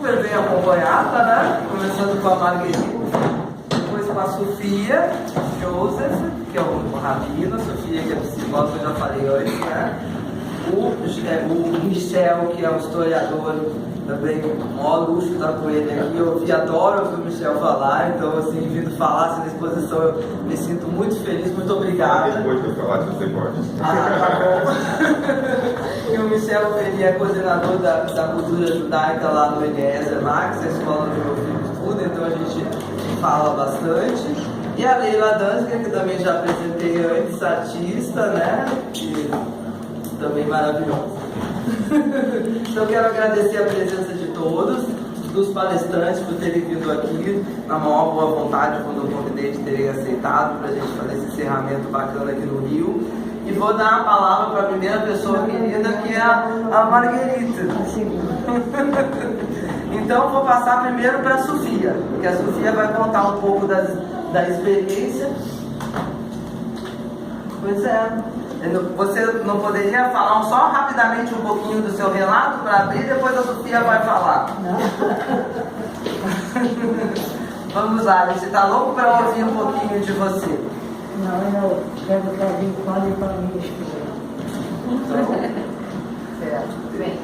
super bem acompanhada, né? Começando com a Marguerite, depois com a Sofia Joseph, que é o rabino, a Sofia, que é psicóloga, eu já falei antes, né? O Michel, que é um historiador, também, o maior luxo estar com ele aqui. Eu adoro ouvir o Michel falar, então, assim, vindo falar assim, na exposição, eu me sinto muito feliz, muito obrigada. Depois de eu falar, você pode. Tá bom. E o Michel, ele é coordenador da cultura judaica lá no Eliezer Max, a escola do meu filho estuda, então a gente fala bastante. E a Leila Danziger, que também já apresentei antes, artista, né? E também maravilhosa. Então quero agradecer a presença de todos, dos palestrantes por terem vindo aqui, na maior boa vontade, quando eu convidei de terem aceitado para a gente fazer esse encerramento bacana aqui no Rio. E vou dar a palavra para a primeira pessoa querida, que é a Marguerite. Então vou passar primeiro para a Sofia, porque a Sofia vai contar um pouco da experiência. Pois é. Você não poderia falar só rapidamente um pouquinho do seu relato para abrir, depois a Sofia vai falar. Vamos lá, a gente está louco para ouvir um pouquinho de você. Não, eu quero trazer quase para mim escrever. Certo. Bem,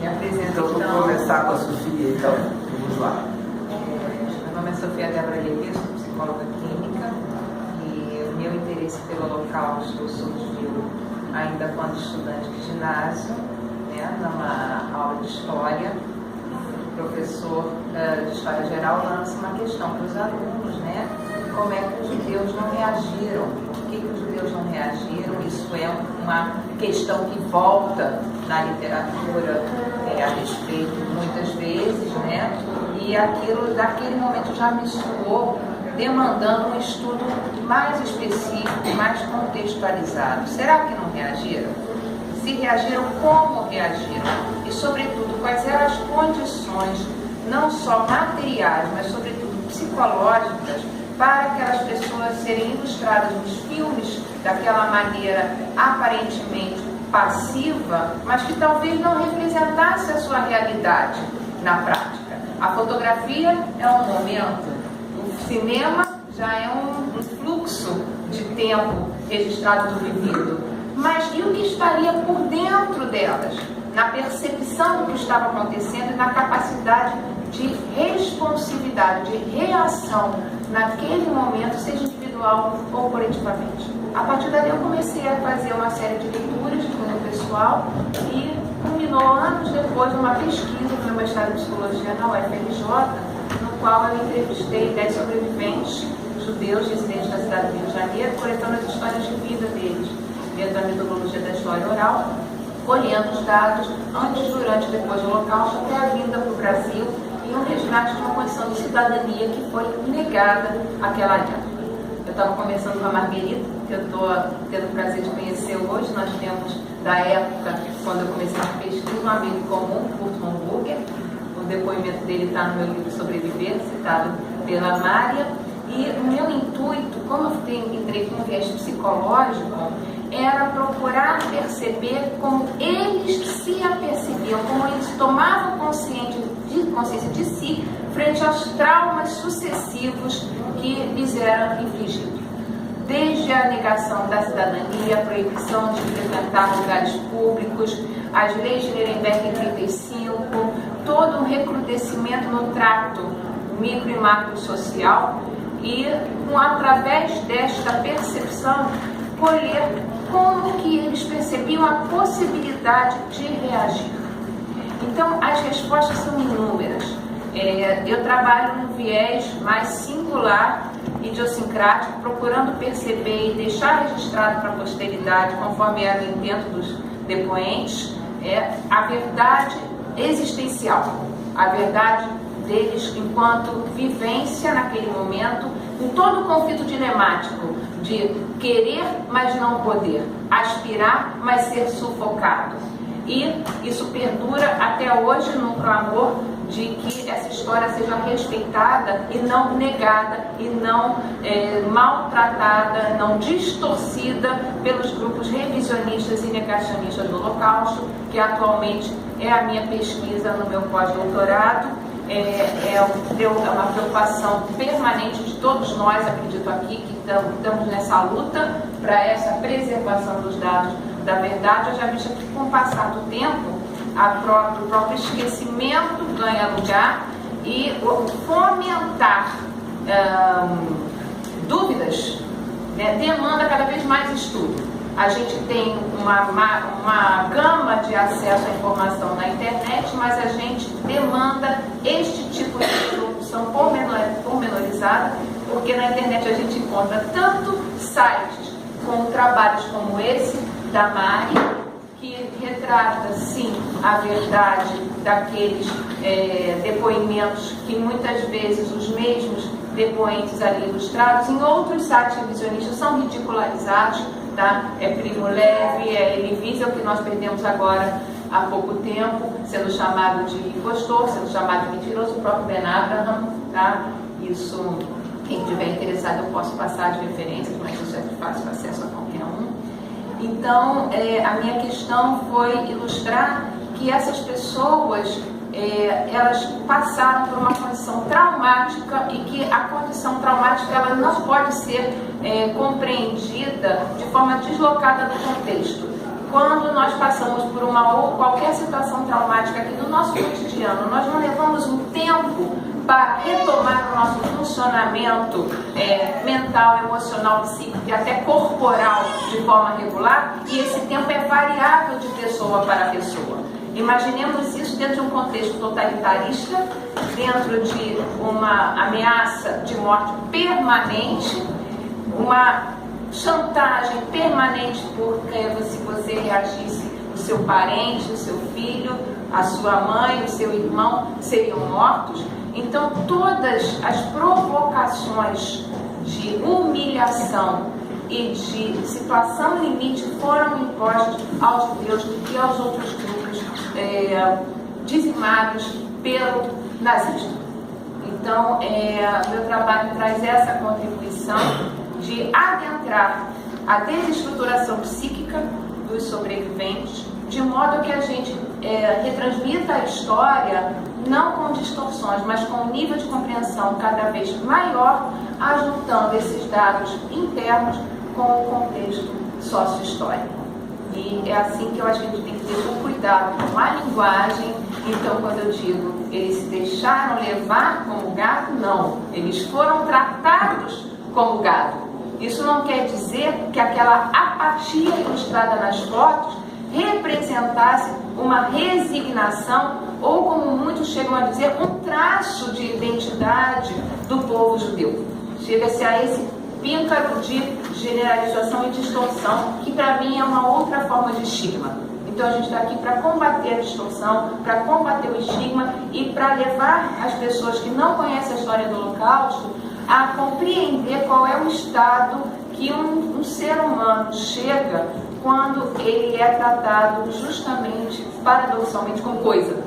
me apresento Então vamos começar com a Sofia, então. Vamos lá. Meu nome é Sofia Débora Levi, sou psicóloga clínica e o meu interesse pelo Holocausto surgiu ainda quando estudante de ginásio, né, numa aula de história. O professor de História Geral lança uma questão para os alunos, né? Como é que os judeus não reagiram? Por que os judeus não reagiram? Isso é uma questão que volta na literatura a respeito muitas vezes, né? E aquilo, daquele momento, já me soou demandando um estudo mais específico, mais contextualizado. Será que não reagiram? Se reagiram, como reagiram? E, sobretudo, quais eram as condições, não só materiais, mas, sobretudo, psicológicas, para aquelas pessoas serem ilustradas nos filmes daquela maneira aparentemente passiva, mas que talvez não representasse a sua realidade na prática. A fotografia é um momento, o cinema já é um fluxo de tempo registrado do vivido, mas e o que estaria por dentro delas, na percepção do que estava acontecendo e na capacidade de responsividade, de reação naquele momento, seja individual ou coletivamente. A partir daí eu comecei a fazer uma série de leituras de cunho pessoal e culminou anos depois numa pesquisa no meu mestrado em psicologia na UFRJ, no qual eu entrevistei 10 sobreviventes judeus residentes da cidade do Rio de Janeiro, coletando as histórias de vida deles, dentro da metodologia da história oral, colhendo os dados antes, durante e depois do Holocausto, até a vinda para o Brasil, e um resgate de uma condição de cidadania que foi negada àquela época. Eu estava conversando com a Marguerite, que eu estou tendo o prazer de conhecer hoje. Nós temos, da época, quando eu comecei a pesquisa, um amigo comum, Kurt Homburger. O depoimento dele está no meu livro Sobreviver, citado pela Mária. E o meu intuito, como eu entrei com um viés psicológico, era procurar perceber como eles se apercebiam, como eles tomavam consciência de si frente aos traumas sucessivos que lhes eram infligidos. Desde a negação da cidadania, a proibição de frequentar lugares públicos, as leis de Nuremberg em 1935, todo um recrudescimento no trato micro e macro social e, através desta percepção, colher como que eles percebiam a possibilidade de reagir. Então, as respostas são inúmeras. Eu trabalho num viés mais singular, idiosincrático, procurando perceber e deixar registrado para a posteridade, conforme era o intento dos depoentes, a verdade existencial, a verdade deles enquanto vivência naquele momento, em todo o conflito dilemático de querer, mas não poder, aspirar, mas ser sufocado. E isso perdura até hoje no clamor de que essa história seja respeitada e não negada, e não maltratada, não distorcida pelos grupos revisionistas e negacionistas do Holocausto, que atualmente é a minha pesquisa no meu pós-doutorado, é uma preocupação permanente de todos nós, acredito aqui, que estamos nessa luta para essa preservação dos dados da verdade. Eu já vejo que com o passar do tempo, o próprio esquecimento ganha lugar e o fomentar dúvidas, né, demanda cada vez mais estudo. A gente tem uma gama de acesso à informação na internet, mas a gente demanda este tipo de resolução pormenorizada, porque na internet a gente encontra tanto sites com trabalhos como esse da Mari, que retrata, sim, a verdade daqueles depoimentos que muitas vezes os mesmos depoentes ali ilustrados em outros sites revisionistas são ridicularizados, tá? É Primo Levi, é Elie Wiesel, que nós perdemos agora há pouco tempo, sendo chamado de impostor, sendo chamado de mentiroso, o próprio Ben Abraham, tá? Isso, quem estiver interessado, eu posso passar de referências, mas isso é de fácil acesso a qualquer um. Então, a minha questão foi ilustrar que essas pessoas, elas passaram por uma condição traumática e que a condição traumática ela não pode ser compreendida de forma deslocada do contexto. Quando nós passamos por qualquer situação traumática aqui no nosso cotidiano, nós não levamos um tempo para retomar o nosso funcionamento mental, emocional, psíquico e até corporal de forma regular, e esse tempo é variável de pessoa para pessoa. Imaginemos isso dentro de um contexto totalitarista, dentro de uma ameaça de morte permanente, uma chantagem permanente, porque se você reagisse, o seu parente, o seu filho, a sua mãe, o seu irmão seriam mortos. Então, todas as provocações de humilhação e de situação limite foram impostas aos judeus e aos outros grupos dizimados pelo nazismo. Então, meu trabalho traz essa contribuição de adentrar a desestruturação psíquica dos sobreviventes, de modo que a gente retransmita a história não com distorções, mas com um nível de compreensão cada vez maior, ajuntando esses dados internos com o contexto sócio-histórico. E é assim que eu acho que a gente tem que ter um cuidado com a linguagem. Então, quando eu digo eles se deixaram levar como gado, não. Eles foram tratados como gado. Isso não quer dizer que aquela apatia ilustrada nas fotos representasse uma resignação ou, como muitos chegam a dizer, um traço de identidade do povo judeu. Chega-se a esse píncaro de generalização e distorção, que para mim é uma outra forma de estigma. Então a gente está aqui para combater a distorção, para combater o estigma e para levar as pessoas que não conhecem a história do Holocausto a compreender qual é o estado que um ser humano chega quando ele é tratado justamente, paradoxalmente, como coisa.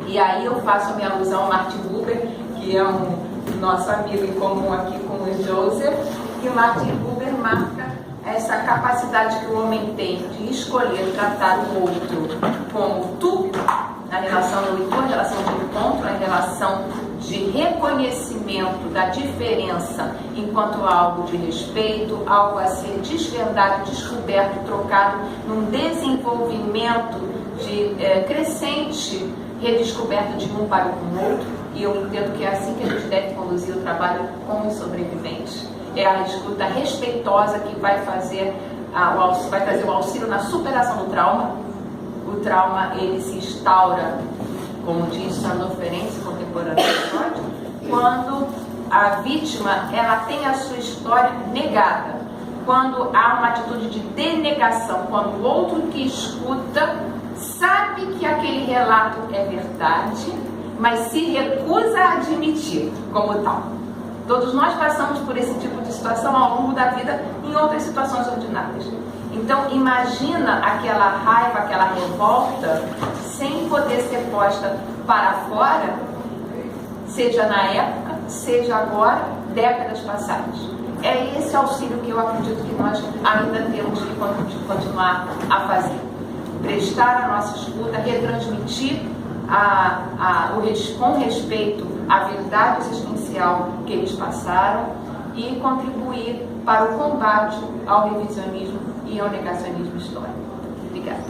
E aí eu faço a minha alusão a Martin Buber, que é um nosso amigo em comum aqui com o Joseph, e Martin Buber marca essa capacidade que o homem tem de escolher tratar o outro como tu, na relação do leitor, na relação de encontro, na relação de reconhecimento da diferença enquanto algo de respeito, algo a ser desvendado, descoberto, trocado num desenvolvimento de crescente redescoberta de um para com o outro. E eu entendo que é assim que a gente deve conduzir o trabalho com os sobreviventes. É a escuta respeitosa que vai fazer vai trazer o auxílio na superação do trauma. O trauma, ele se instaura, como diz Sandor Ferenczi, contemporâneo do Freud, quando a vítima ela tem a sua história negada, quando há uma atitude de denegação, quando o outro que escuta sabe que aquele relato é verdade, mas se recusa a admitir como tal. Todos nós passamos por esse tipo de situação ao longo da vida em outras situações ordinárias. Então, imagina aquela raiva, aquela revolta, sem poder ser posta para fora, seja na época, seja agora, décadas passadas. É esse auxílio que eu acredito que nós ainda temos que continuar a fazer. Prestar a nossa escuta, retransmitir com respeito à verdade existencial que eles passaram e contribuir para o combate ao revisionismo e ao negacionismo histórico. Obrigada.